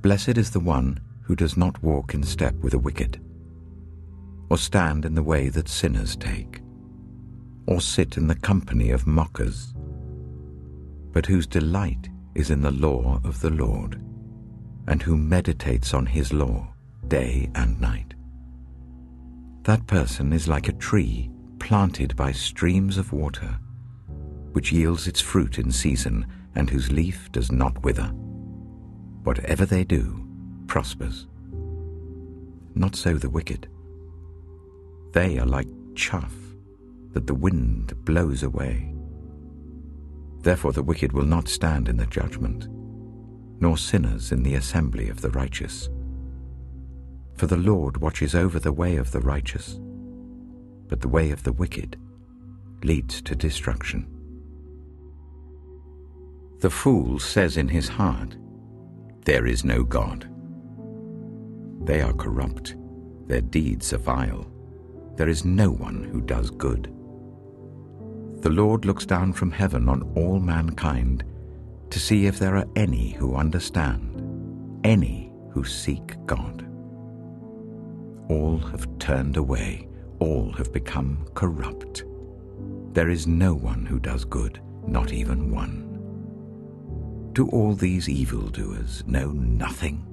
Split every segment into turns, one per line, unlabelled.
Blessed is the one who does not walk in step with the wicked, or stand in the way that sinners take, or sit in the company of mockers, but whose delight is in the law of the Lord, and who meditates on his law day and night. That person is like a tree planted by streams of water, which yields its fruit in season, and whose leaf does not wither. Whatever they do prospers. Not so the wicked. They are like chaff that the wind blows away. Therefore the wicked will not stand in the judgment, nor sinners in the assembly of the righteous. For the Lord watches over the way of the righteous, but the way of the wicked leads to destruction. The fool says in his heart, "There is no God." They are corrupt, their deeds are vile. There is no one who does good. The Lord looks down from heaven on all mankind to see if there are any who understand, any who seek God. All have turned away, all have become corrupt. There is no one who does good, not even one. Do all these evildoers know nothing?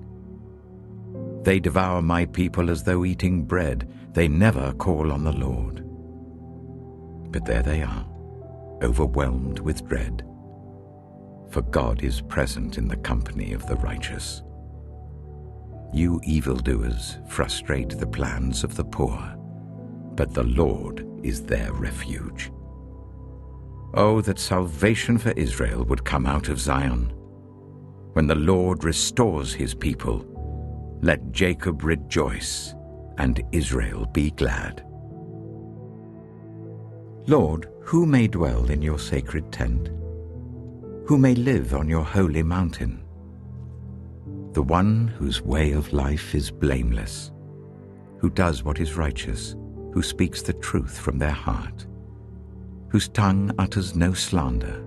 They devour my people as though eating bread. They never call on the Lord. But there they are, overwhelmed with dread. For God is present in the company of the righteous. You evildoers frustrate the plans of the poor, but the Lord is their refuge. Oh, that salvation for Israel would come out of Zion. When the Lord restores his people, let Jacob rejoice and Israel be glad. Lord, who may dwell in your sacred tent? Who may live on your holy mountain? The one whose way of life is blameless, who does what is righteous, who speaks the truth from their heart, whose tongue utters no slander,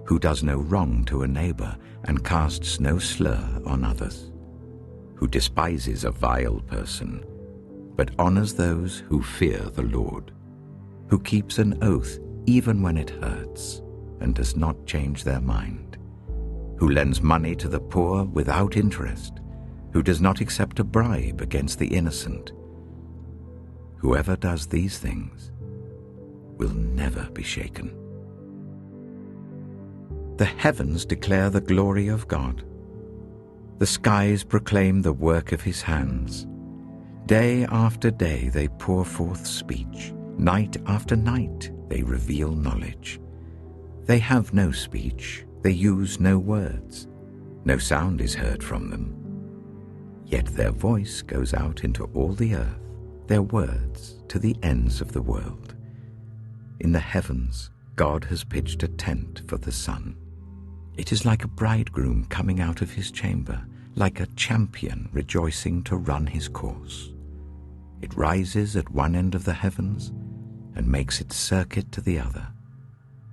who does no wrong to a neighbor and casts no slur on others, who despises a vile person, but honors those who fear the Lord, who keeps an oath even when it hurts and does not change their mind, who lends money to the poor without interest, who does not accept a bribe against the innocent. Whoever does these things will never be shaken. The heavens declare the glory of God. The skies proclaim the work of his hands. Day after day they pour forth speech. Night after night they reveal knowledge. They have no speech, they use no words. No sound is heard from them. Yet their voice goes out into all the earth, their words to the ends of the world. In the heavens, God has pitched a tent for the sun. It is like a bridegroom coming out of his chamber, like a champion rejoicing to run his course. It rises at one end of the heavens and makes its circuit to the other.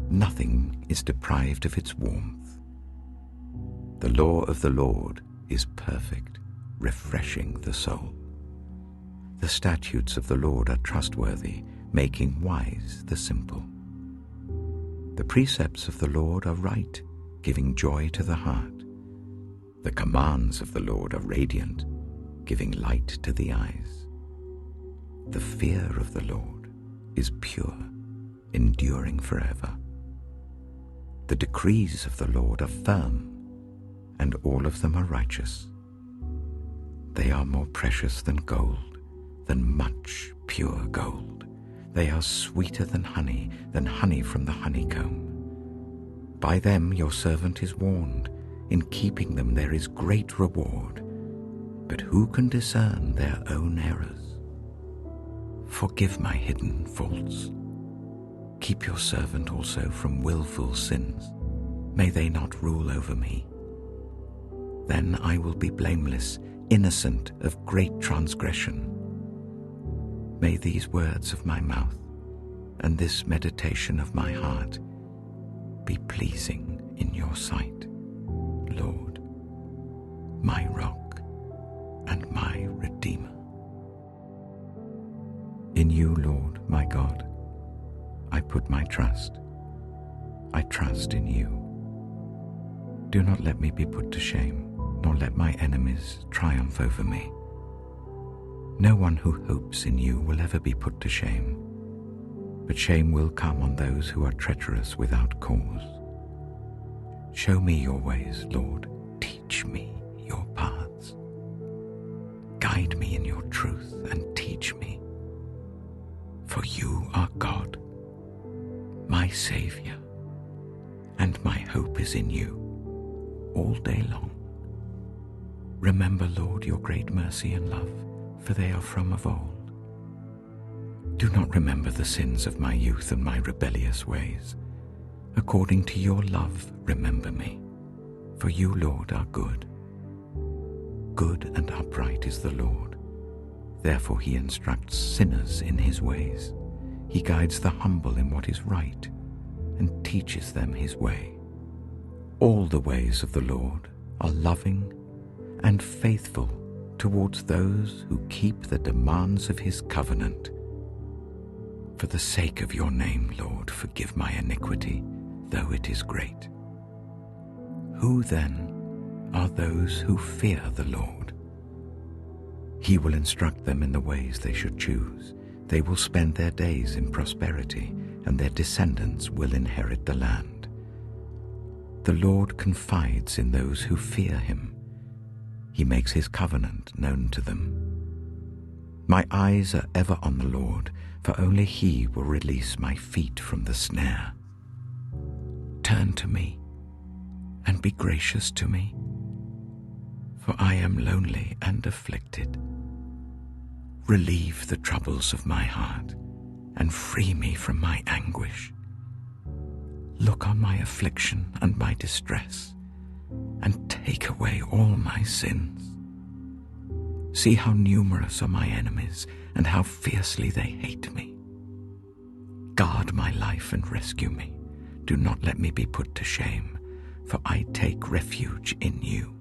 Nothing is deprived of its warmth. The law of the Lord is perfect, refreshing the soul. The statutes of the Lord are trustworthy, making wise the simple. The precepts of the Lord are right, giving joy to the heart. The commands of the Lord are radiant, giving light to the eyes. The fear of the Lord is pure, enduring forever. The decrees of the Lord are firm, and all of them are righteous. They are more precious than gold, than much pure gold. They are sweeter than honey from the honeycomb. By them your servant is warned. In keeping them there is great reward. But who can discern their own errors? Forgive my hidden faults. Keep your servant also from willful sins. May they not rule over me. Then I will be blameless, innocent of great transgression. May these words of my mouth and this meditation of my heart be pleasing in your sight, Lord, my rock. and my Redeemer. In you, Lord, my God, I put my trust. I trust in you. Do not let me be put to shame, nor let my enemies triumph over me. No one who hopes in you will ever be put to shame, but shame will come on those who are treacherous without cause. Show me your ways, Lord. Teach me your paths. Guide me in your truth and teach me. For you are God, my Saviour, and my hope is in you all day long. Remember, Lord, your great mercy and love, for they are from of old. Do not remember the sins of my youth and my rebellious ways. According to your love, remember me, for you, Lord, are good. Good and upright is the Lord. Therefore he instructs sinners in his ways. He guides the humble in what is right and teaches them his way. All the ways of the Lord are loving and faithful towards those who keep the demands of his covenant. For the sake of your name, Lord, forgive my iniquity, though it is great. Who then are those who fear the Lord? He will instruct them in the ways they should choose. They will spend their days in prosperity, and their descendants will inherit the land. The Lord confides in those who fear him. He makes his covenant known to them. My eyes are ever on the Lord, for only he will release my feet from the snare. Turn to me and be gracious to me, for I am lonely and afflicted. Relieve the troubles of my heart and free me from my anguish. Look on my affliction and my distress and take away all my sins. See how numerous are my enemies and how fiercely they hate me. Guard my life and rescue me. Do not let me be put to shame, for I take refuge in you.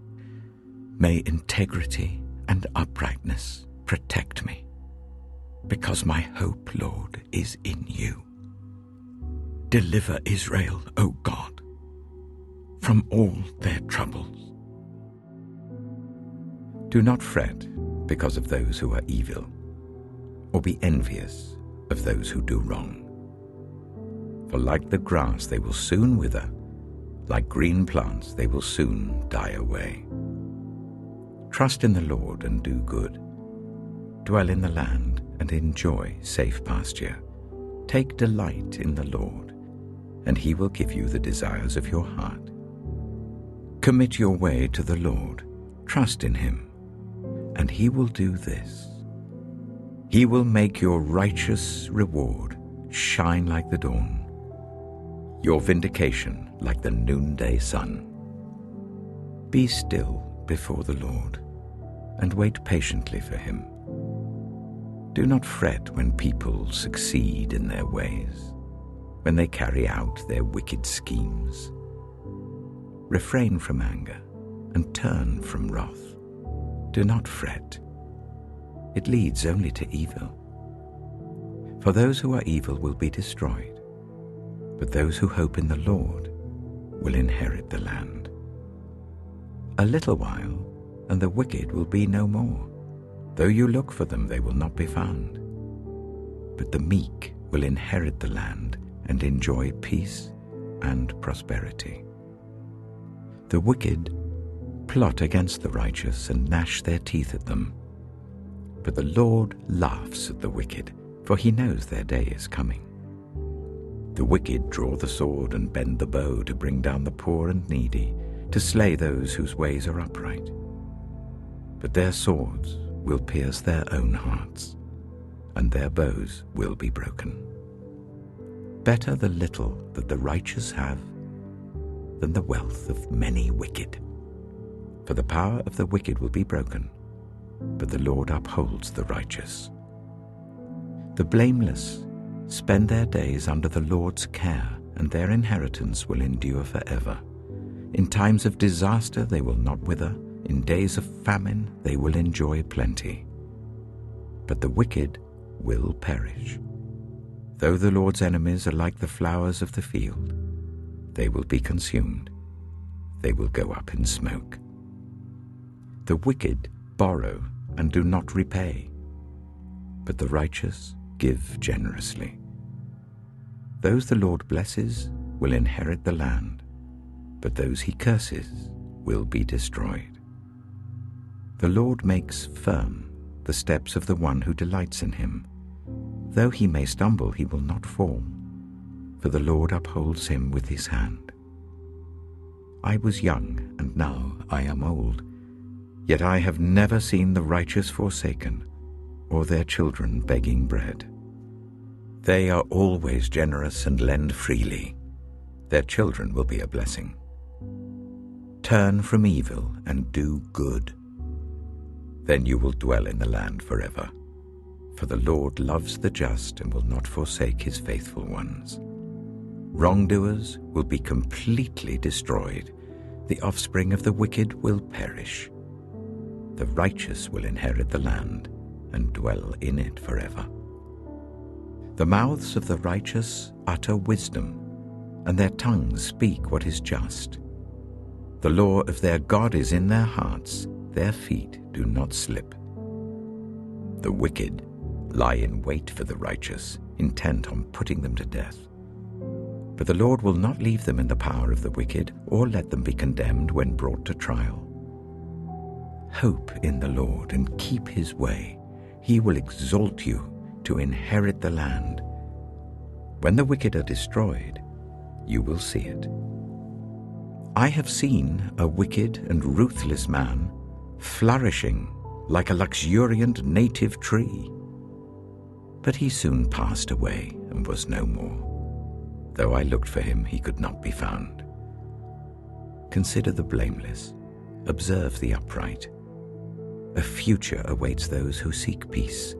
May integrity and uprightness protect me, because my hope, Lord, is in you. Deliver Israel, O God, from all their troubles. Do not fret because of those who are evil, or be envious of those who do wrong. For like the grass they will soon wither, like green plants they will soon die away. Trust in the Lord and do good. Dwell in the land and enjoy safe pasture. Take delight in the Lord, and he will give you the desires of your heart. Commit your way to the Lord. Trust in him, and he will do this. He will make your righteous reward shine like the dawn, your vindication like the noonday sun. Be still before the Lord, and wait patiently for him. Do not fret when people succeed in their ways, when they carry out their wicked schemes. Refrain from anger and turn from wrath. Do not fret. It leads only to evil. For those who are evil will be destroyed, but those who hope in the Lord will inherit the land. A little while, and the wicked will be no more. Though you look for them, they will not be found. But the meek will inherit the land and enjoy peace and prosperity. The wicked plot against the righteous and gnash their teeth at them. But the Lord laughs at the wicked, for he knows their day is coming. The wicked draw the sword and bend the bow to bring down the poor and needy, to slay those whose ways are upright. But their swords will pierce their own hearts, and their bows will be broken. Better the little that the righteous have than the wealth of many wicked. For the power of the wicked will be broken, but the Lord upholds the righteous. The blameless spend their days under the Lord's care, and their inheritance will endure forever. In times of disaster they will not wither, In days of famine they will enjoy plenty. But the wicked will perish. Though the Lord's enemies are like the flowers of the field, they will be consumed. They will go up in smoke. The wicked borrow and do not repay, but the righteous give generously. Those the Lord blesses will inherit the land, but those he curses will be destroyed. The Lord makes firm the steps of the one who delights in him. Though he may stumble, he will not fall, for the Lord upholds him with his hand. I was young, and now I am old, yet I have never seen the righteous forsaken, or their children begging bread. They are always generous and lend freely. Their children will be a blessing. Turn from evil and do good. Then you will dwell in the land forever. For the Lord loves the just and will not forsake his faithful ones. Wrongdoers will be completely destroyed. The offspring of the wicked will perish. The righteous will inherit the land and dwell in it forever. The mouths of the righteous utter wisdom, and their tongues speak what is just. The law of their God is in their hearts, their feet do not slip. The wicked lie in wait for the righteous, intent on putting them to death. But the Lord will not leave them in the power of the wicked, or let them be condemned when brought to trial. Hope in the Lord and keep his way. He will exalt you to inherit the land. When the wicked are destroyed, you will see it. I have seen a wicked and ruthless man flourishing like a luxuriant native tree. But he soon passed away and was no more. Though I looked for him, he could not be found. Consider the blameless, observe the upright. A future awaits those who seek peace,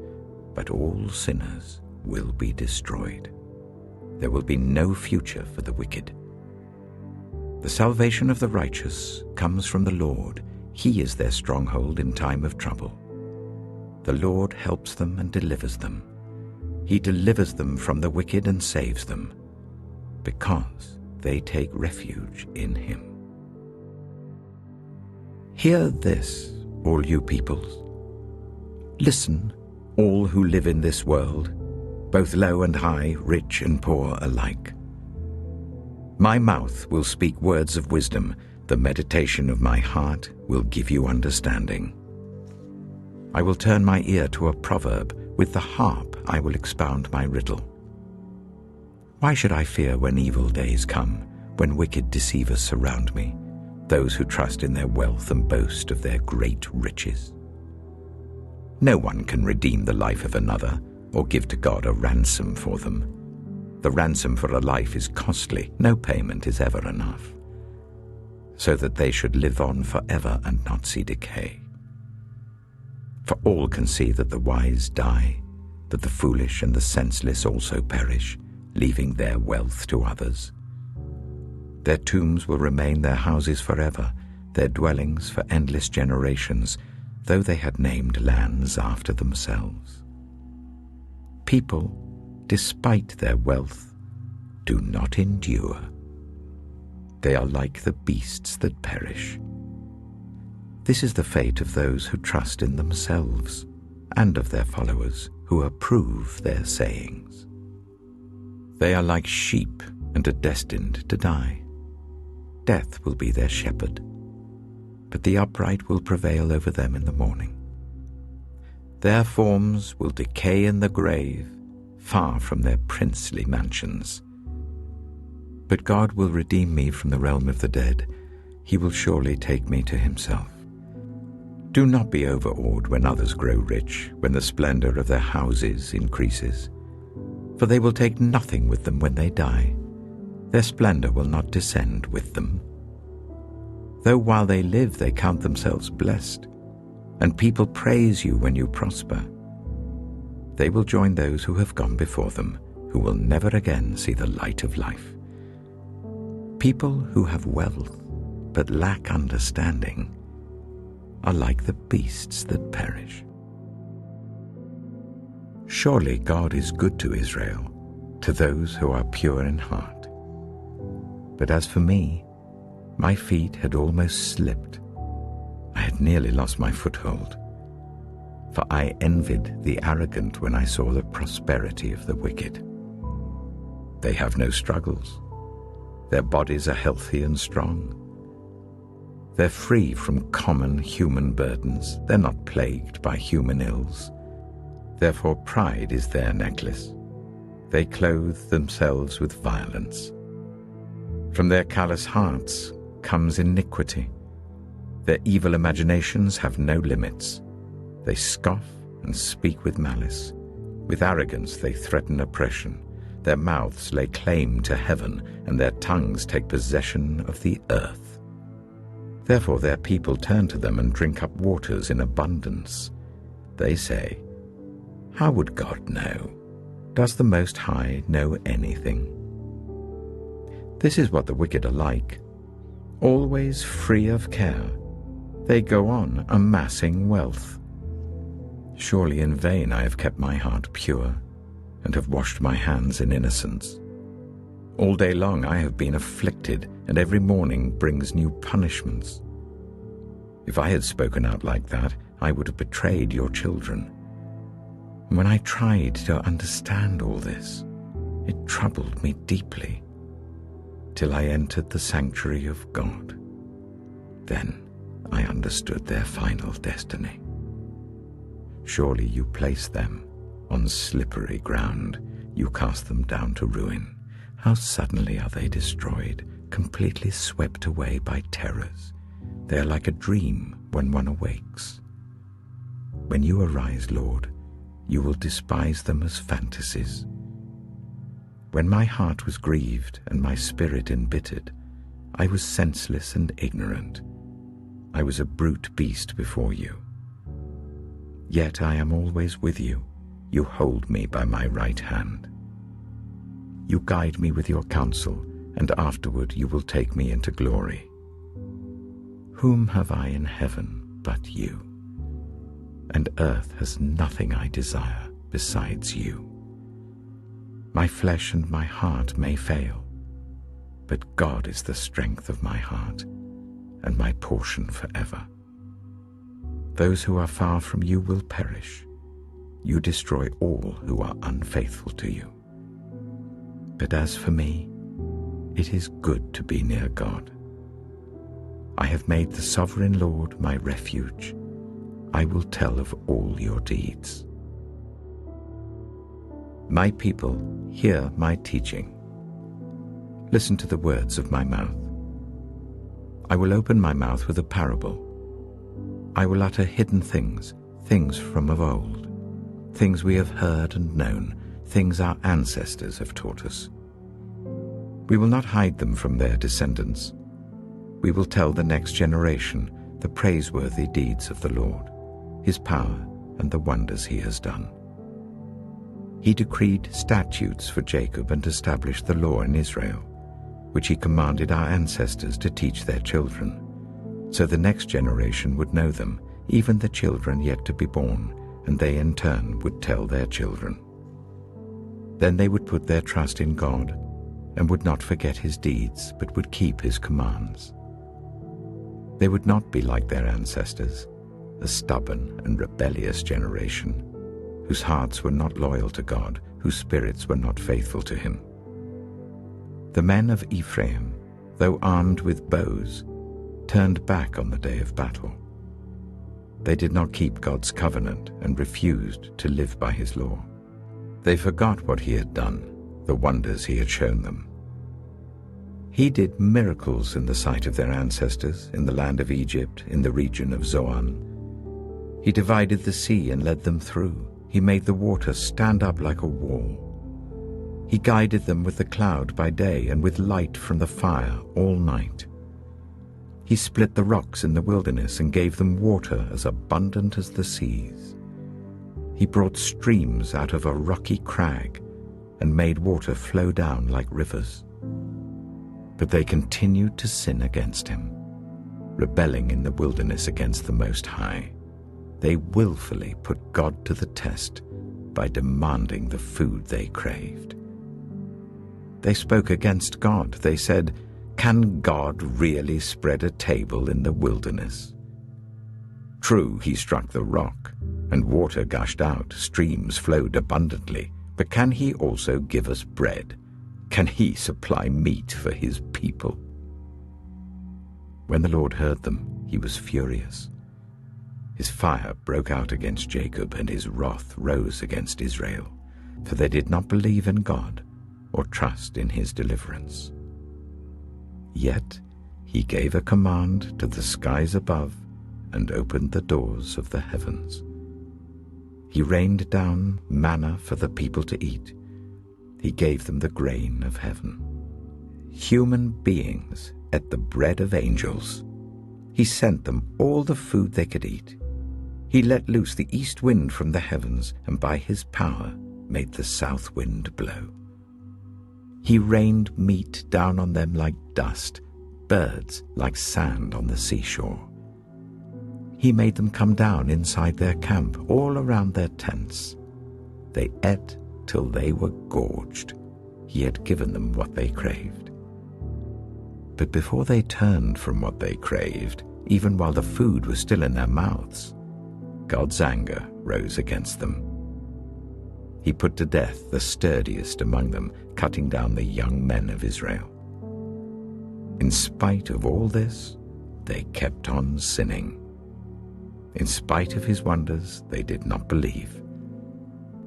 but all sinners will be destroyed. There will be no future for the wicked. The salvation of the righteous comes from the Lord. He is their stronghold in time of trouble. The Lord helps them and delivers them. He delivers them from the wicked and saves them, because they take refuge in him. Hear this, all you peoples. Listen, all who live in this world, both low and high, rich and poor alike. My mouth will speak words of wisdom. The meditation of my heart will give you understanding. I will turn my ear to a proverb. With the harp I will expound my riddle. Why should I fear when evil days come, when wicked deceivers surround me, those who trust in their wealth and boast of their great riches? No one can redeem the life of another or give to God a ransom for them. The ransom for a life is costly. No payment is ever enough, so that they should live on forever and not see decay. For all can see that the wise die, that the foolish and the senseless also perish, leaving their wealth to others. Their tombs will remain their houses forever, their dwellings for endless generations, though they had named lands after themselves. People, despite their wealth, do not endure. They are like the beasts that perish. This is the fate of those who trust in themselves, and of their followers who approve their sayings. They are like sheep and are destined to die. Death will be their shepherd, but the upright will prevail over them in the morning. Their forms will decay in the grave, far from their princely mansions. But God will redeem me from the realm of the dead. He will surely take me to himself. Do not be overawed when others grow rich, when the splendor of their houses increases. For they will take nothing with them when they die. Their splendor will not descend with them. Though while they live they count themselves blessed, and people praise you when you prosper, they will join those who have gone before them, who will never again see the light of life. People who have wealth but lack understanding are like the beasts that perish. Surely God is good to Israel, to those who are pure in heart. But as for me, my feet had almost slipped. I had nearly lost my foothold. For I envied the arrogant when I saw the prosperity of the wicked. They have no struggles. Their bodies are healthy and strong. They're free from common human burdens. They're not plagued by human ills. Therefore pride is their necklace. They clothe themselves with violence. From their callous hearts comes iniquity. Their evil imaginations have no limits. They scoff and speak with malice. With arrogance they threaten oppression. Their mouths lay claim to heaven, and their tongues take possession of the earth. Therefore their people turn to them and drink up waters in abundance. They say, "How would God know? Does the Most High know anything?" This is what the wicked are like, always free of care. They go on amassing wealth. Surely in vain I have kept my heart pure, and have washed my hands in innocence. All day long I have been afflicted, and every morning brings new punishments. If I had spoken out like that, I would have betrayed your children. And when I tried to understand all this, it troubled me deeply, till I entered the sanctuary of God. Then I understood their final destiny. Surely you place them on slippery ground. You cast them down to ruin. How suddenly are they destroyed, completely swept away by terrors. They are like a dream when one awakes. When you arise, Lord, you will despise them as fantasies. When my heart was grieved and my spirit embittered, I was senseless and ignorant. I was a brute beast before you. Yet I am always with you. You hold me by my right hand. You guide me with your counsel, and afterward you will take me into glory. Whom have I in heaven but you? And earth has nothing I desire besides you. My flesh and my heart may fail, but God is the strength of my heart and my portion forever. Those who are far from you will perish. You destroy all who are unfaithful to you. But as for me, it is good to be near God. I have made the sovereign Lord my refuge. I will tell of all your deeds. My people, hear my teaching. Listen to the words of my mouth. I will open my mouth with a parable. I will utter hidden things, things from of old, things we have heard and known, things our ancestors have taught us. We will not hide them from their descendants. We will tell the next generation the praiseworthy deeds of the Lord, his power and the wonders he has done. He decreed statutes for Jacob and established the law in Israel, which he commanded our ancestors to teach their children, so the next generation would know them, even the children yet to be born, and they in turn would tell their children. Then they would put their trust in God, and would not forget his deeds, but would keep his commands. They would not be like their ancestors, a stubborn and rebellious generation, whose hearts were not loyal to God, whose spirits were not faithful to him. The men of Ephraim, though armed with bows, turned back on the day of battle. They did not keep God's covenant and refused to live by his law. They forgot what he had done, the wonders he had shown them. He did miracles in the sight of their ancestors, in the land of Egypt, in the region of Zoan. He divided the sea and led them through. He made the water stand up like a wall. He guided them with the cloud by day and with light from the fire all night. He split the rocks in the wilderness and gave them water as abundant as the seas. He brought streams out of a rocky crag and made water flow down like rivers. But they continued to sin against him. rebelling in the wilderness against the Most High. They willfully put God to the test by demanding the food they craved. They spoke against God. They said, "Can God really spread a table in the wilderness? True, he struck the rock, and water gushed out, streams flowed abundantly, but can he also give us bread? Can he supply meat for his people?" When the Lord heard them, he was furious. His fire broke out against Jacob, and his wrath rose against Israel, for they did not believe in God or trust in his deliverance. Yet he gave a command to the skies above and opened the doors of the heavens. He rained down manna for the people to eat. He gave them the grain of heaven. Human beings ate the bread of angels. He sent them all the food they could eat. He let loose the east wind from the heavens, and by his power made the south wind blow. He rained meat down on them like dust, birds like sand on the seashore. He made them come down inside their camp, all around their tents. They ate till they were gorged. He had given them what they craved. But before they turned from what they craved, even while the food was still in their mouths, God's anger rose against them. He put to death the sturdiest among them, cutting down the young men of Israel. In spite of all this, they kept on sinning. In spite of his wonders, they did not believe.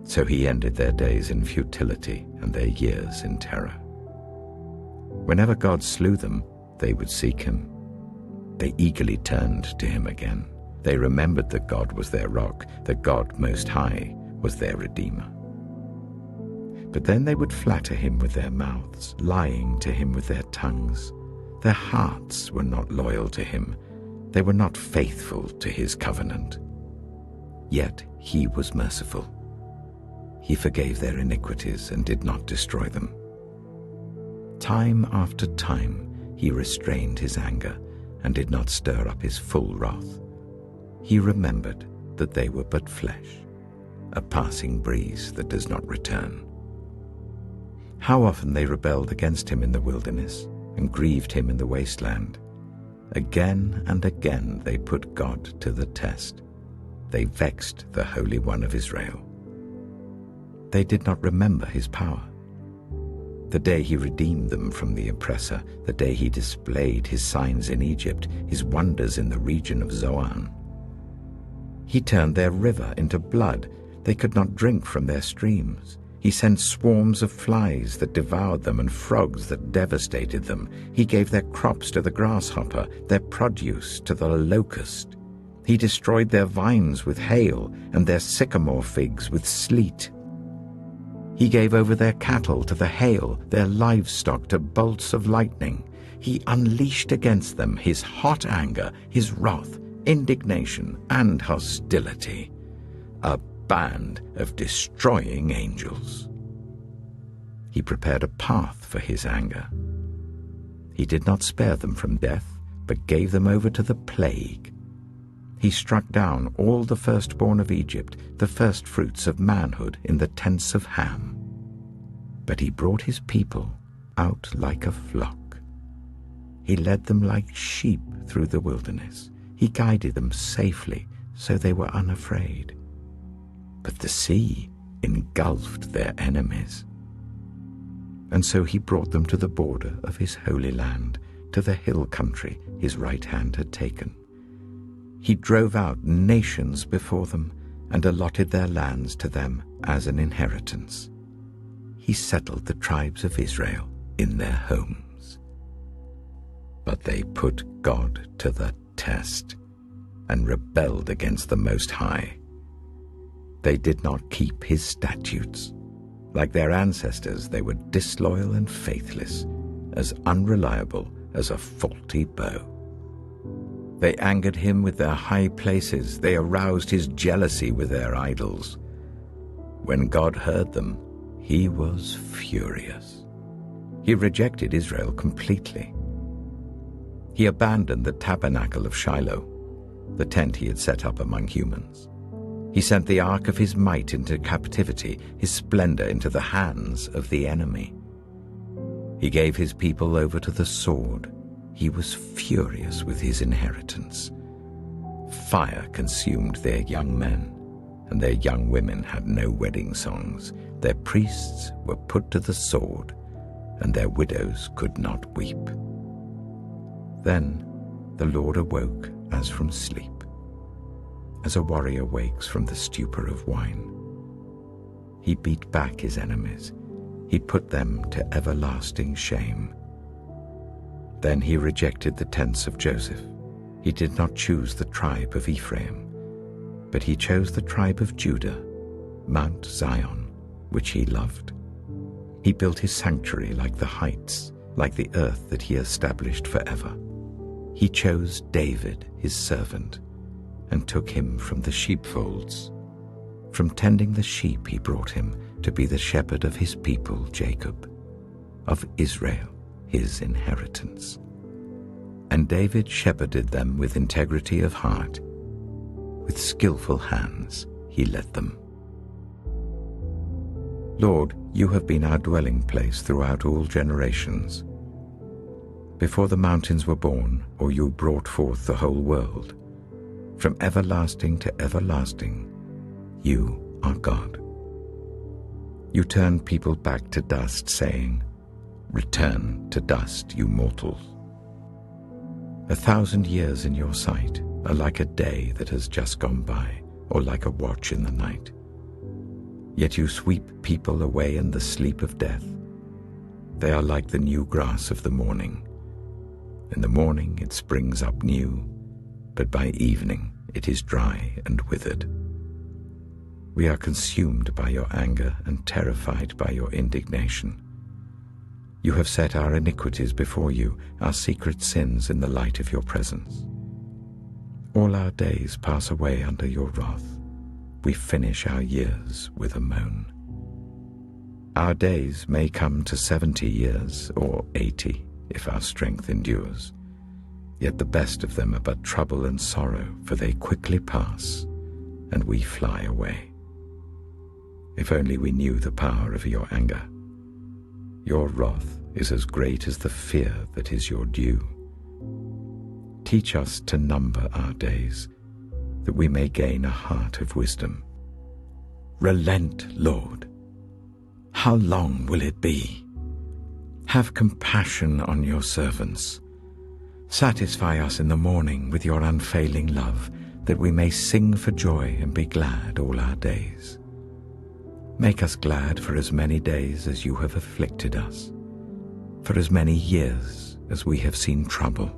So he ended their days in futility and their years in terror. Whenever God slew them, they would seek him. They eagerly turned to him again. They remembered that God was their rock, that God Most High was their Redeemer. But then they would flatter him with their mouths, lying to him with their tongues. Their hearts were not loyal to him. They were not faithful to his covenant. Yet he was merciful. He forgave their iniquities and did not destroy them. Time after time he restrained his anger and did not stir up his full wrath. He remembered that they were but flesh, a passing breeze that does not return. How often they rebelled against him in the wilderness and grieved him in the wasteland. Again and again they put God to the test. They vexed the Holy One of Israel. They did not remember his power. The day he redeemed them from the oppressor, the day he displayed his signs in Egypt, his wonders in the region of Zoan. He turned their river into blood. They could not drink from their streams. He sent swarms of flies that devoured them and frogs that devastated them. He gave their crops to the grasshopper, their produce to the locust. He destroyed their vines with hail and their sycamore figs with sleet. He gave over their cattle to the hail, their livestock to bolts of lightning. He unleashed against them his hot anger, his wrath, indignation, and hostility. A band of destroying angels. He prepared a path for his anger. He did not spare them from death, but gave them over to the plague. He struck down all the firstborn of Egypt, the firstfruits of manhood in the tents of Ham. But he brought his people out like a flock. He led them like sheep through the wilderness. He guided them safely, so they were unafraid. But the sea engulfed their enemies. And so he brought them to the border of his holy land, to the hill country his right hand had taken. He drove out nations before them and allotted their lands to them as an inheritance. He settled the tribes of Israel in their homes. But they put God to the test and rebelled against the Most High. They did not keep his statutes. Like their ancestors, they were disloyal and faithless, as unreliable as a faulty bow. They angered him with their high places. They aroused his jealousy with their idols. When God heard them, he was furious. He rejected Israel completely. He abandoned the tabernacle of Shiloh, the tent he had set up among humans. He sent the ark of his might into captivity, his splendor into the hands of the enemy. He gave his people over to the sword. He was furious with his inheritance. Fire consumed their young men, and their young women had no wedding songs. Their priests were put to the sword, and their widows could not weep. Then the Lord awoke as from sleep, as a warrior wakes from the stupor of wine. He beat back his enemies. He put them to everlasting shame. Then he rejected the tents of Joseph. He did not choose the tribe of Ephraim, but he chose the tribe of Judah, Mount Zion, which he loved. He built his sanctuary like the heights, like the earth that he established forever. He chose David, his servant, and took him from the sheepfolds. From tending the sheep he brought him to be the shepherd of his people Jacob, of Israel his inheritance. And David shepherded them with integrity of heart. With skillful hands he led them. Lord, you have been our dwelling place throughout all generations. Before the mountains were born, or you brought forth the whole world, from everlasting to everlasting, you are God. You turn people back to dust, saying, "Return to dust, you mortals." 1,000 years in your sight are like a day that has just gone by, or like a watch in the night. Yet you sweep people away in the sleep of death. They are like the new grass of the morning. In the morning it springs up new, but by evening it is dry and withered. We are consumed by your anger and terrified by your indignation. You have set our iniquities before you, our secret sins in the light of your presence. All our days pass away under your wrath. We finish our years with a moan. Our days may come to 70 years or 80 if our strength endures. Yet the best of them are but trouble and sorrow, for they quickly pass, and we fly away. If only we knew the power of your anger. Your wrath is as great as the fear that is your due. Teach us to number our days, that we may gain a heart of wisdom. Relent, Lord. How long will it be? Have compassion on your servants. Satisfy us in the morning with your unfailing love, that we may sing for joy and be glad all our days. Make us glad for as many days as you have afflicted us, for as many years as we have seen trouble.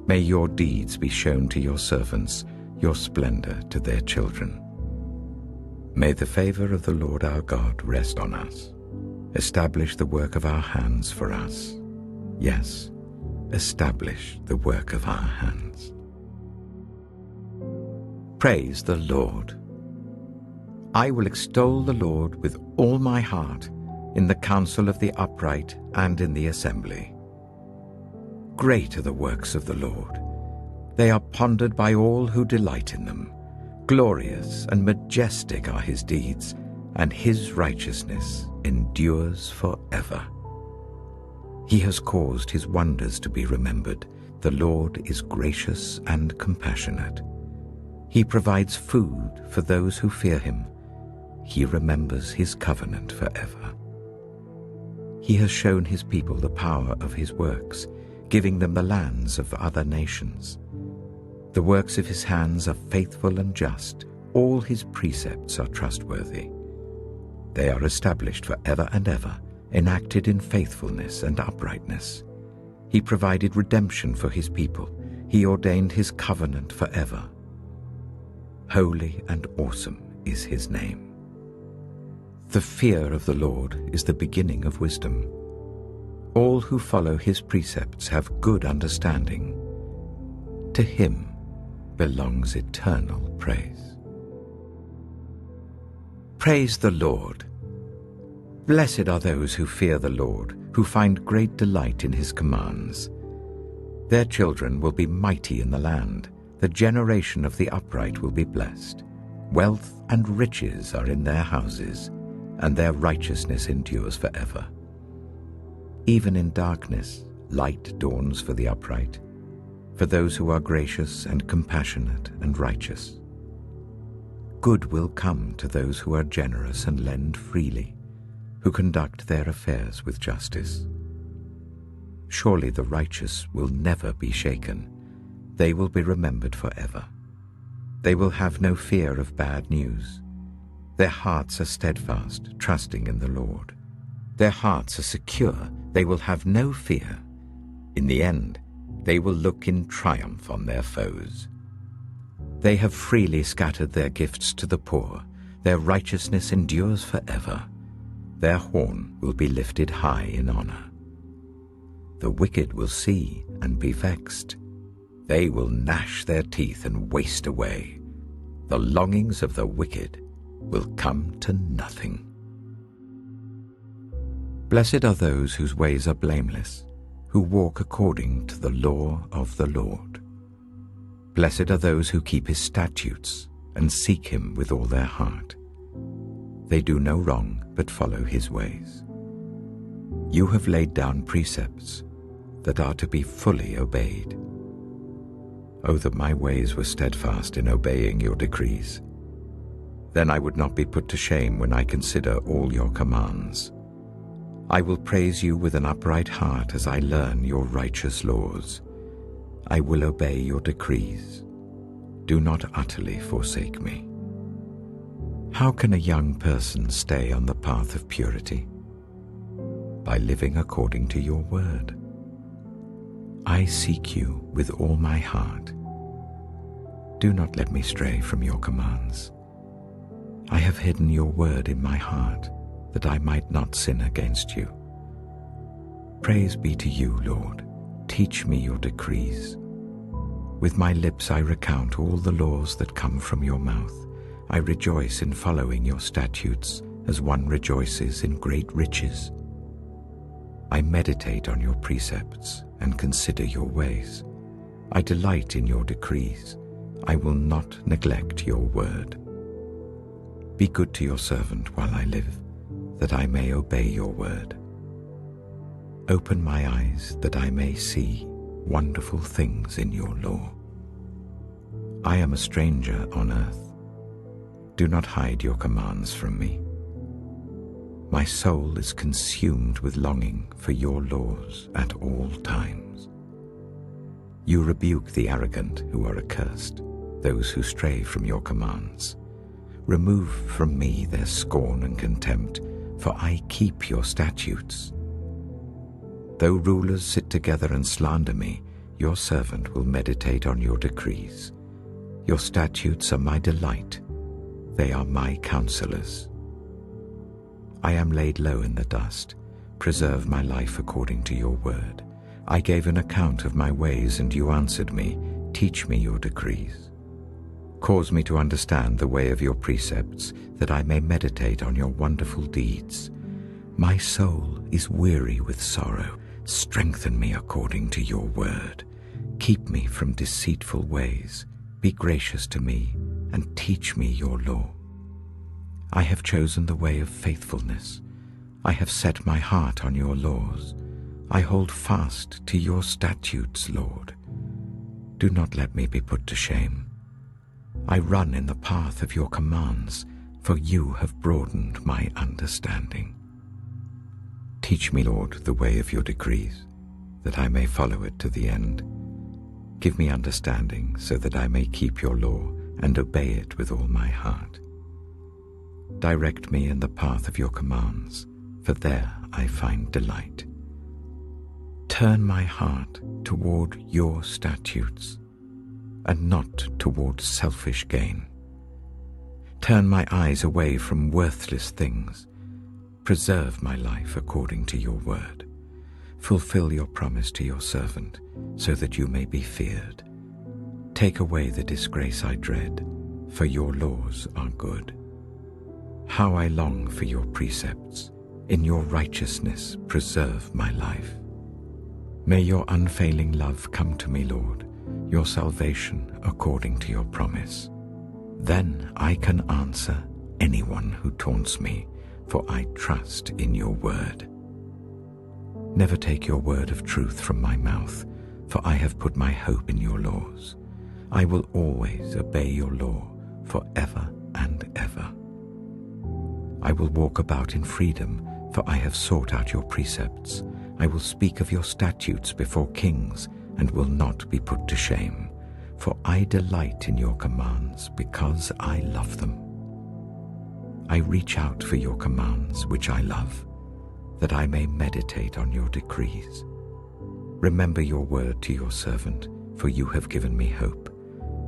May your deeds be shown to your servants, your splendor to their children. May the favor of the Lord our God rest on us. Establish the work of our hands for us. Yes, establish the work of our hands. Praise the Lord. I will extol the Lord with all my heart in the council of the upright and in the assembly. Great are the works of the Lord. They are pondered by all who delight in them. Glorious and majestic are his deeds, and his righteousness endures forever. He has caused his wonders to be remembered. The Lord is gracious and compassionate. He provides food for those who fear him. He remembers his covenant forever. He has shown his people the power of his works, giving them the lands of other nations. The works of his hands are faithful and just. All his precepts are trustworthy. They are established forever and ever, enacted in faithfulness and uprightness. He provided redemption for his people. He ordained his covenant forever. Holy and awesome is his name. The fear of the Lord is the beginning of wisdom. All who follow his precepts have good understanding. To him belongs eternal praise. Praise the Lord. Blessed are those who fear the Lord, who find great delight in his commands. Their children will be mighty in the land. The generation of the upright will be blessed. Wealth and riches are in their houses, and their righteousness endures forever. Even in darkness, light dawns for the upright, for those who are gracious and compassionate and righteous. Good will come to those who are generous and lend freely, who conduct their affairs with justice. Surely the righteous will never be shaken. They will be remembered forever. They will have no fear of bad news. Their hearts are steadfast, trusting in the Lord. Their hearts are secure. They will have no fear. In the end, they will look in triumph on their foes. They have freely scattered their gifts to the poor. Their righteousness endures forever. Their horn will be lifted high in honor. The wicked will see and be vexed. They will gnash their teeth and waste away. The longings of the wicked will come to nothing. Blessed are those whose ways are blameless, who walk according to the law of the Lord. Blessed are those who keep his statutes and seek him with all their heart. They do no wrong but follow his ways. You have laid down precepts that are to be fully obeyed. Oh, that my ways were steadfast in obeying your decrees. Then I would not be put to shame when I consider all your commands. I will praise you with an upright heart as I learn your righteous laws. I will obey your decrees. Do not utterly forsake me. How can a young person stay on the path of purity? By living according to your word. I seek you with all my heart. Do not let me stray from your commands. I have hidden your word in my heart, that I might not sin against you. Praise be to you, Lord. Teach me your decrees. With my lips I recount all the laws that come from your mouth. I rejoice in following your statutes, as one rejoices in great riches. I meditate on your precepts and consider your ways. I delight in your decrees. I will not neglect your word. Be good to your servant while I live, that I may obey your word. Open my eyes that I may see wonderful things in your law. I am a stranger on earth. Do not hide your commands from me. My soul is consumed with longing for your laws at all times. You rebuke the arrogant who are accursed, those who stray from your commands. Remove from me their scorn and contempt, for I keep your statutes. Though rulers sit together and slander me, your servant will meditate on your decrees. Your statutes are my delight. They are my counselors. I am laid low in the dust. Preserve my life according to your word. I gave an account of my ways, and you answered me. Teach me your decrees. Cause me to understand the way of your precepts, that I may meditate on your wonderful deeds. My soul is weary with sorrow. Strengthen me according to your word. Keep me from deceitful ways. Be gracious to me, and teach me your law. I have chosen the way of faithfulness. I have set my heart on your laws. I hold fast to your statutes, Lord. Do not let me be put to shame. I run in the path of your commands, for you have broadened my understanding. Teach me, Lord, the way of your decrees, that I may follow it to the end. Give me understanding, so that I may keep your law and obey it with all my heart. Direct me in the path of your commands, for there I find delight. Turn my heart toward your statutes, and not toward selfish gain. Turn my eyes away from worthless things. Preserve my life according to your word. Fulfill your promise to your servant, so that you may be feared. Take away the disgrace I dread, for your laws are good. How I long for your precepts. In your righteousness preserve my life. May your unfailing love come to me, Lord, your salvation according to your promise. Then I can answer anyone who taunts me, for I trust in your word. Never take your word of truth from my mouth, for I have put my hope in your laws. I will always obey your law forever and ever. I will walk about in freedom, for I have sought out your precepts. I will speak of your statutes before kings and will not be put to shame, for I delight in your commands because I love them. I reach out for your commands, which I love, that I may meditate on your decrees. Remember your word to your servant, for you have given me hope.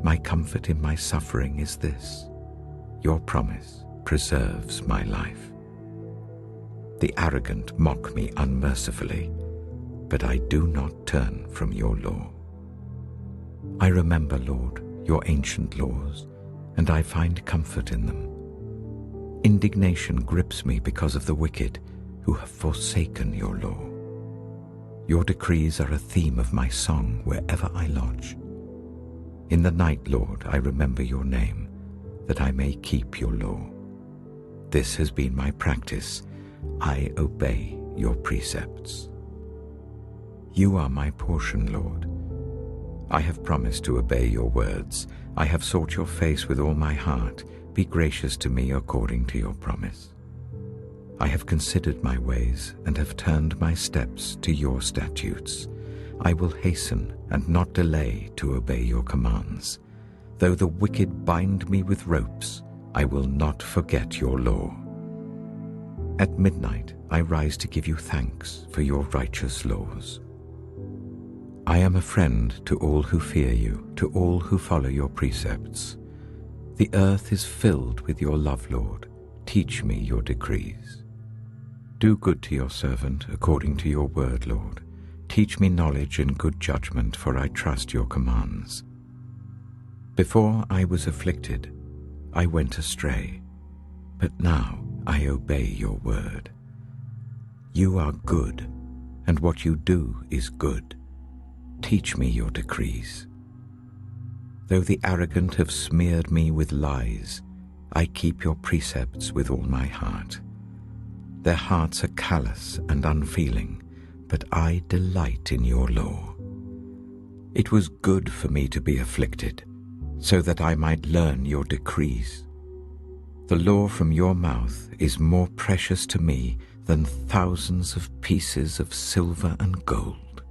My comfort in my suffering is this: your promise preserves my life. The arrogant mock me unmercifully, but I do not turn from your law. I remember, Lord, your ancient laws, and I find comfort in them. Indignation grips me because of the wicked who have forsaken your law. Your decrees are a theme of my song wherever I lodge. In the night, Lord, I remember your name, that I may keep your law. This has been my practice. I obey your precepts. You are my portion, Lord. I have promised to obey your words. I have sought your face with all my heart. Be gracious to me according to your promise. I have considered my ways and have turned my steps to your statutes. I will hasten and not delay to obey your commands. Though the wicked bind me with ropes, I will not forget your law. At midnight I rise to give you thanks for your righteous laws. I am a friend to all who fear you, to all who follow your precepts. The earth is filled with your love, Lord. Teach me your decrees. Do good to your servant according to your word, Lord. Teach me knowledge and good judgment, for I trust your commands. Before I was afflicted, I went astray, but now I obey your word. You are good, and what you do is good. Teach me your decrees. Though the arrogant have smeared me with lies, I keep your precepts with all my heart. Their hearts are callous and unfeeling, but I delight in your law. It was good for me to be afflicted, so that I might learn your decrees. The law from your mouth is more precious to me than thousands of pieces of silver and gold.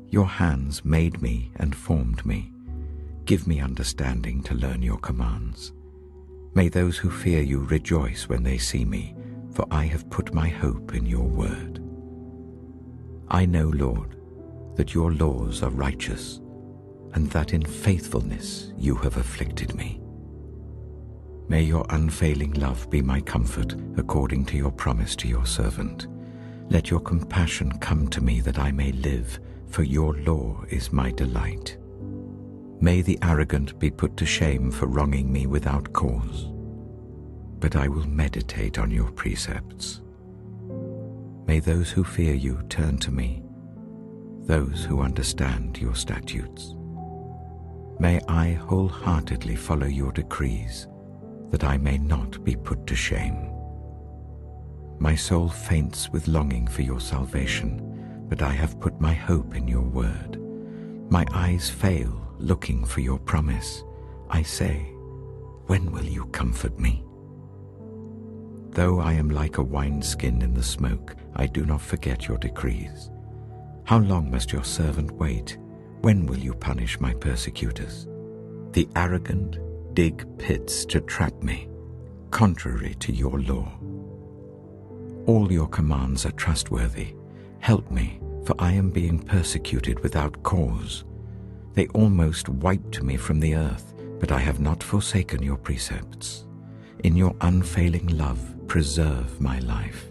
Your hands made me and formed me. Give me understanding to learn your commands. May those who fear you rejoice when they see me, for I have put my hope in your word. I know, Lord, that your laws are righteous, and that in faithfulness you have afflicted me. May your unfailing love be my comfort according to your promise to your servant. Let your compassion come to me that I may live, for your law is my delight. May the arrogant be put to shame for wronging me without cause, but I will meditate on your precepts. May those who fear you turn to me, those who understand your statutes. May I wholeheartedly follow your decrees, that I may not be put to shame. My soul faints with longing for your salvation, but I have put my hope in your word. My eyes fail looking for your promise. I say, when will you comfort me? Though I am like a wineskin in the smoke, I do not forget your decrees. How long must your servant wait? When will you punish my persecutors? The arrogant dig pits to trap me, contrary to your law. All your commands are trustworthy. Help me, for I am being persecuted without cause. They almost wiped me from the earth, but I have not forsaken your precepts. In your unfailing love, preserve my life,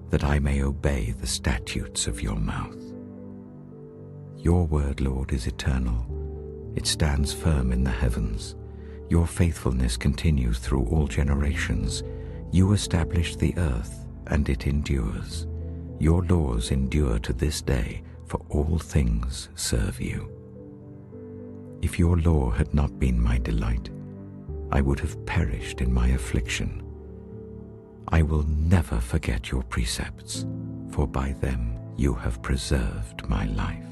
that I may obey the statutes of your mouth. Your word, Lord, is eternal. It stands firm in the heavens. Your faithfulness continues through all generations. You established the earth, and it endures. Your laws endure to this day, for all things serve you. If your law had not been my delight, I would have perished in my affliction. I will never forget your precepts, for by them you have preserved my life.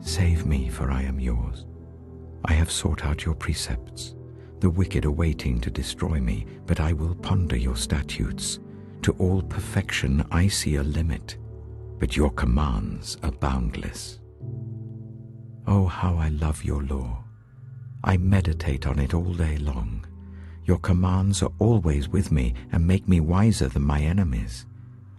Save me, for I am yours. I have sought out your precepts. The wicked are waiting to destroy me, but I will ponder your statutes. To all perfection I see a limit, but your commands are boundless. Oh, how I love your law. I meditate on it all day long. Your commands are always with me and make me wiser than my enemies.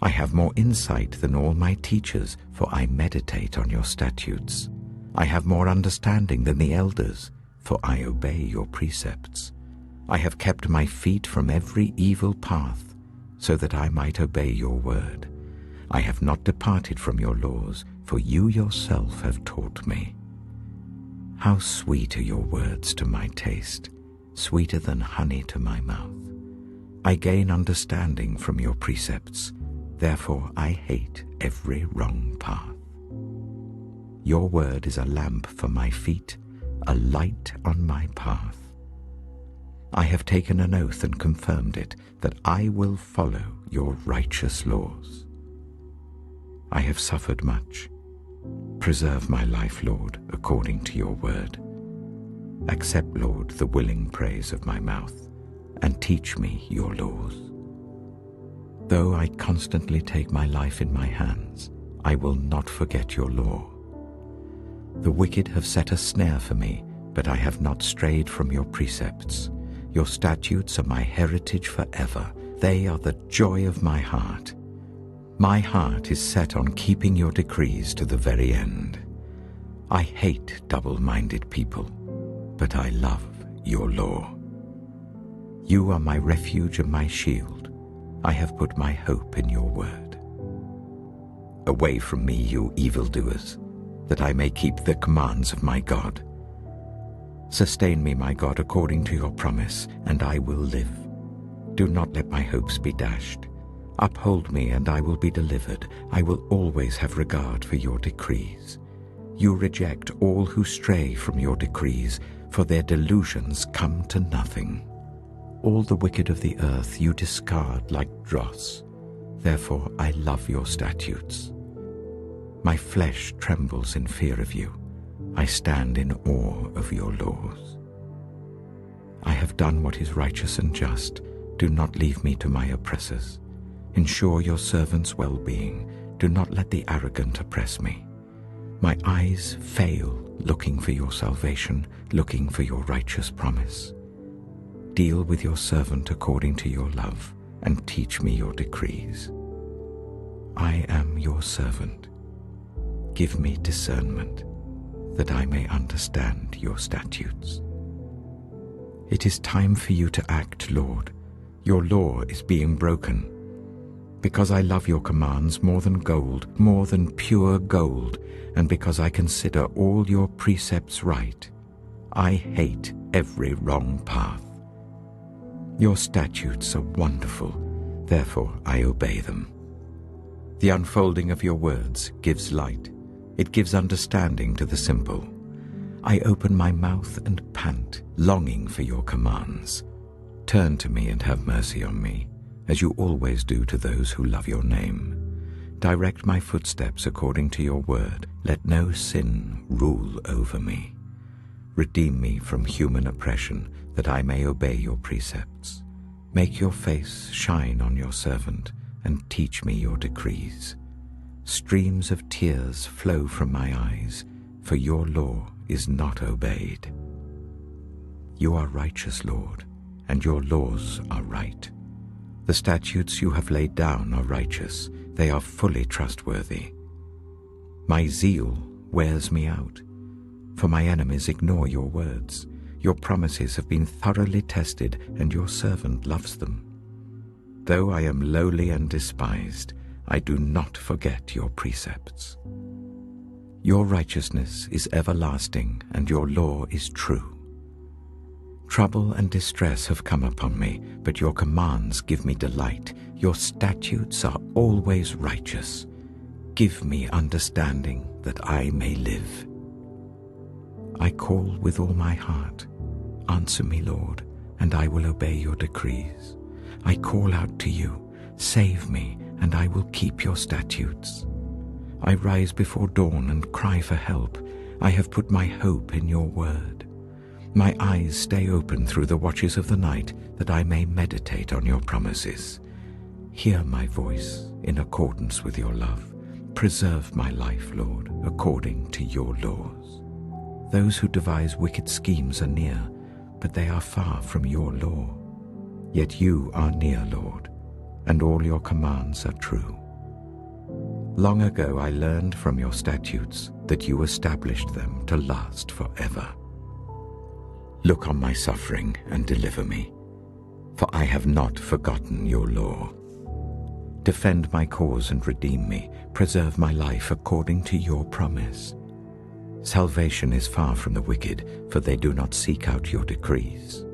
I have more insight than all my teachers, for I meditate on your statutes. I have more understanding than the elders, for I obey your precepts. I have kept my feet from every evil path, so that I might obey your word. I have not departed from your laws, for you yourself have taught me. How sweet are your words to my taste, sweeter than honey to my mouth. I gain understanding from your precepts, therefore I hate every wrong path. Your word is a lamp for my feet, a light on my path. I have taken an oath and confirmed it, that I will follow your righteous laws. I have suffered much. Preserve my life, Lord, according to your word. Accept, Lord, the willing praise of my mouth, and teach me your laws. Though I constantly take my life in my hands, I will not forget your law. The wicked have set a snare for me, but I have not strayed from your precepts. Your statutes are my heritage forever. They are the joy of my heart. My heart is set on keeping your decrees to the very end. I hate double-minded people, but I love your law. You are my refuge and my shield. I have put my hope in your word. Away from me, you evildoers, that I may keep the commands of my God. Sustain me, my God, according to your promise, and I will live. Do not let my hopes be dashed. Uphold me, and I will be delivered. I will always have regard for your decrees. You reject all who stray from your decrees, for their delusions come to nothing. All the wicked of the earth you discard like dross. Therefore I love your statutes. My flesh trembles in fear of you. I stand in awe of your laws. I have done what is righteous and just. Do not leave me to my oppressors. Ensure your servant's well-being. Do not let the arrogant oppress me. My eyes fail looking for your salvation, looking for your righteous promise. Deal with your servant according to your love, and teach me your decrees. I am your servant. Give me discernment, that I may understand your statutes. It is time for you to act, Lord. Your law is being broken. Because I love your commands more than gold, more than pure gold, and because I consider all your precepts right, I hate every wrong path. Your statutes are wonderful, therefore I obey them. The unfolding of your words gives light. It gives understanding to the simple. I open my mouth and pant, longing for your commands. Turn to me and have mercy on me, as you always do to those who love your name. Direct my footsteps according to your word. Let no sin rule over me. Redeem me from human oppression, that I may obey your precepts. Make your face shine on your servant, and teach me your decrees. Streams of tears flow from my eyes, for your law is not obeyed. You are righteous, Lord, and your laws are right. The statutes you have laid down are righteous. They are fully trustworthy. My zeal wears me out, for my enemies ignore your words. Your promises have been thoroughly tested, and your servant loves them. Though I am lowly and despised, I do not forget your precepts. Your righteousness is everlasting, and your law is true. Trouble and distress have come upon me, but your commands give me delight. Your statutes are always righteous. Give me understanding that I may live. I call with all my heart. Answer me, Lord, and I will obey your decrees. I call out to you. Save me, and I will keep your statutes. I rise before dawn and cry for help. I have put my hope in your word. My eyes stay open through the watches of the night, that I may meditate on your promises. Hear my voice in accordance with your love. Preserve my life, Lord, according to your laws. Those who devise wicked schemes are near, but they are far from your law. Yet you are near, Lord, and all your commands are true. Long ago I learned from your statutes that you established them to last forever. Look on my suffering and deliver me, for I have not forgotten your law. Defend my cause and redeem me. Preserve my life according to your promise. Salvation is far from the wicked, for they do not seek out your decrees.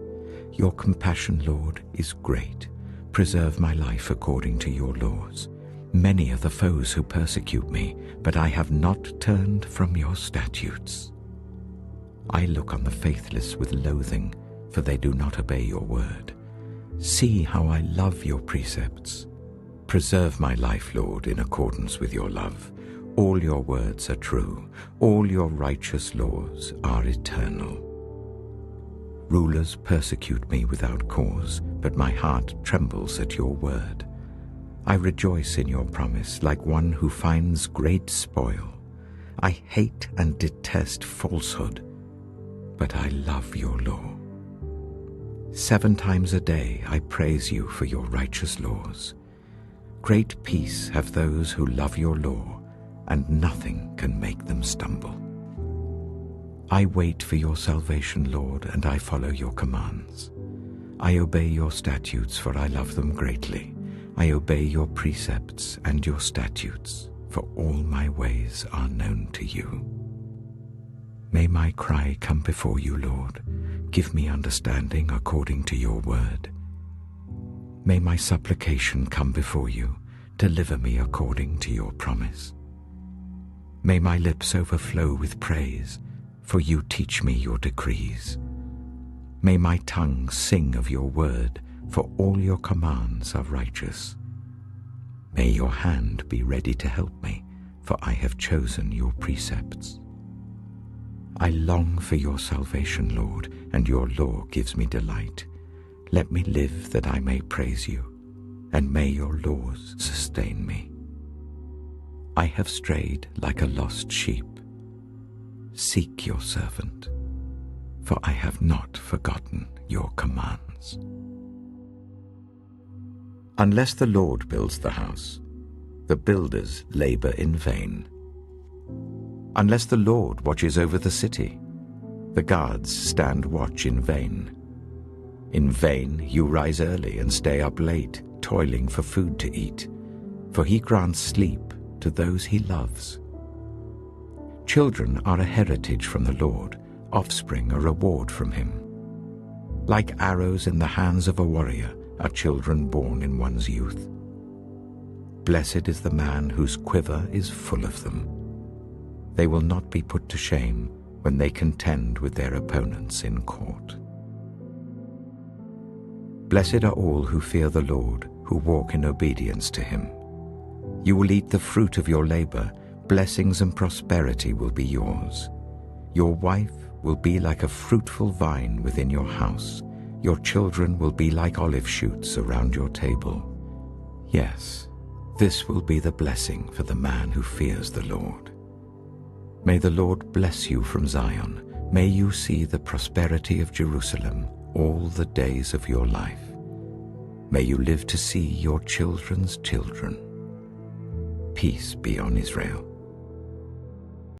Your compassion, Lord, is great. Preserve my life according to your laws. Many are the foes who persecute me, but I have not turned from your statutes. I look on the faithless with loathing, for they do not obey your word. See how I love your precepts. Preserve my life, Lord, in accordance with your love. All your words are true. All your righteous laws are eternal. Rulers persecute me without cause, but my heart trembles at your word. I rejoice in your promise like one who finds great spoil. I hate and detest falsehood, but I love your law. 7 times a day I praise you for your righteous laws. Great peace have those who love your law, and nothing can make them stumble. I wait for your salvation, Lord, and I follow your commands. I obey your statutes, for I love them greatly. I obey your precepts and your statutes, for all my ways are known to you. May my cry come before you, Lord. Give me understanding according to your word. May my supplication come before you. Deliver me according to your promise. May my lips overflow with praise, for you teach me your decrees. May my tongue sing of your word, for all your commands are righteous. May your hand be ready to help me, for I have chosen your precepts. I long for your salvation, Lord, and your law gives me delight. Let me live that I may praise you, and may your laws sustain me. I have strayed like a lost sheep. Seek your servant, for I have not forgotten your commands. Unless the Lord builds the house, the builders labor in vain. Unless the Lord watches over the city, the guards stand watch in vain. In vain you rise early and stay up late, toiling for food to eat, for he grants sleep to those he loves. Children are a heritage from the Lord, offspring a reward from him. Like arrows in the hands of a warrior are children born in one's youth. Blessed is the man whose quiver is full of them. They will not be put to shame when they contend with their opponents in court. Blessed are all who fear the Lord, who walk in obedience to him. You will eat the fruit of your labor. Blessings and prosperity will be yours. Your wife will be like a fruitful vine within your house. Your children will be like olive shoots around your table. Yes, this will be the blessing for the man who fears the Lord. May the Lord bless you from Zion. May you see the prosperity of Jerusalem all the days of your life. May you live to see your children's children. Peace be on Israel.